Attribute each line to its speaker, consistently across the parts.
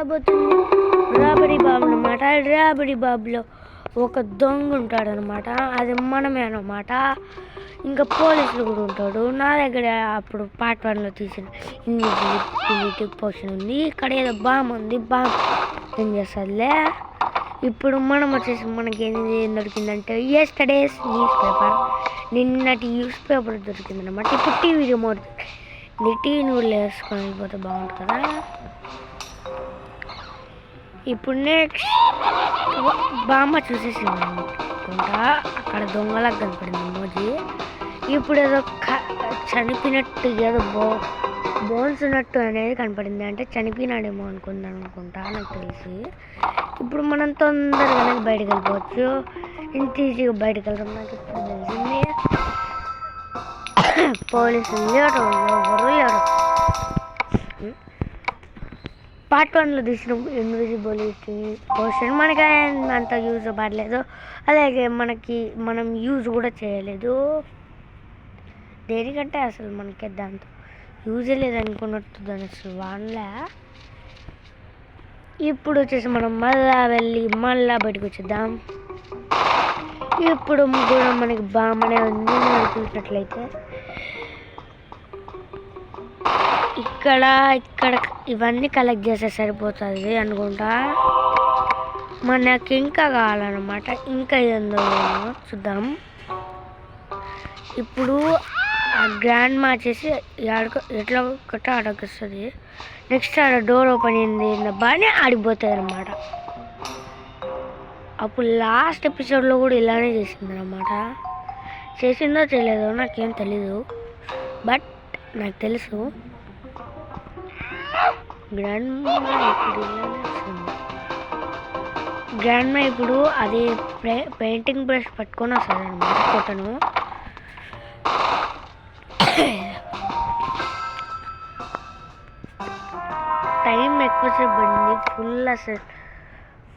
Speaker 1: ఆడబోతుంది రాబడి బాబు అనమాట. రాబడి బాబులో ఒక దొంగ ఉంటాడనమాట, అది మనమే అనమాట. ఇంకా పోలీసులు కూడా ఉంటాడు. నా దగ్గర అప్పుడు పార్ట్ 1లో తీసిన ఇన్విజిబిలిటీ పోషన్ ఉంది. ఇక్కడ ఏదో బాంబు ఉంది, బాంబు ఏం చేస్తుందిలే. ఇప్పుడు మనం వచ్చేసి మనకి ఏం దొరికిందంటే యెస్టర్డేస్ న్యూస్ పేపర్, నిన్నటి న్యూస్ పేపర్ దొరికిందనమాట. ఇప్పుడు టీవీ రిమోట్, టీవీ నువ్వు వేసుకొని వెళ్ళిపోతే బాగుంటుంది కదా. ఇప్పుడు నెక్స్ట్ బామ్మ చూసేసింది అనుకుంటా, అక్కడ దొంగలకు కనపడింది మోజీ. ఇప్పుడు ఏదో చనిపోయినట్టు ఏదో బోన్స్ ఉన్నట్టు అనేది కనపడింది, అంటే చనిపోయినాడేమో అనుకుంటా నాకు తెలిసి. ఇప్పుడు మనం తొందరగానే బయటకు వెళ్ళిపోవచ్చు, ఇంత ఈజీగా బయటకు వెళ్తాం. నాకు ఇప్పుడు తెలిసింది పోలీసులు లేరు, ఎవరు లేరు. పార్ట్ 1లో తీసిన ఇన్విజిబిలిటీ పోషన్ మనకి అంత యూజ్ పడలేదు, అలాగే మనం యూజ్ కూడా చేయలేదు. దేనికంటే అసలు మనకి దాంతో యూజే లేదనుకున్నట్టు దాని అసలు వాడలే. ఇప్పుడు వచ్చేసి మనం మళ్ళా బయటకు వచ్చేద్దాం. ఇప్పుడు కూడా మనకి బాగానే ఉంది. మనం చూసినట్లయితే ఇక్కడ ఇవన్నీ కలెక్ట్ చేస్తే సరిపోతుంది అనుకుంటా. మనకి ఇంకా కావాలన్నమాట, ఇంకా ఏందో చూద్దాం. ఇప్పుడు ఆ గ్రాండ్ మా వచ్చేసి ఎట్లా ఒకటి ఆడకొస్తుంది. నెక్స్ట్ ఆడ డోర్ ఓపెన్ అయింది బాగానే ఆడిపోతుంది అనమాట. అప్పుడు లాస్ట్ ఎపిసోడ్లో కూడా ఇలానే చేసింది అనమాట. చేసిందో చేయలేదో నాకేం తెలీదు, బట్ నాకు తెలుసు గ్రాండ్ మా ఇప్పుడు అది పెయింటింగ్ బ్రష్ పట్టుకొని వస్తుంది అనమాట ఫోటోను. టైం ఎక్కువసేపు పడింది,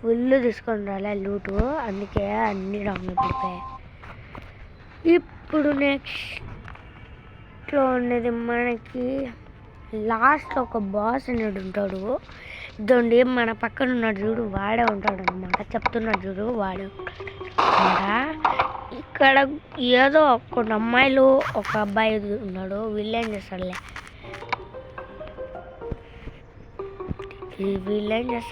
Speaker 1: ఫుల్ తీసుకొని రాలే లూటు, అందుకే అన్ని రాంగ్ పడిపోయాయి. ఇప్పుడు నెక్స్ట్లో ఉండేది మనకి లాస్ట్లో ఒక బాస్ అనేది ఉంటాడు. ఇదండి మన పక్కన ఉన్నాడు చూడు, వాడే ఉంటాడు అనమాట. చెప్తున్నాడు చూడు, వాడే అనమాట. ఇక్కడ ఏదో కొన్ని అమ్మాయిలు ఒక అబ్బాయి ఉన్నాడు. వీళ్ళేం చేస్తారులే,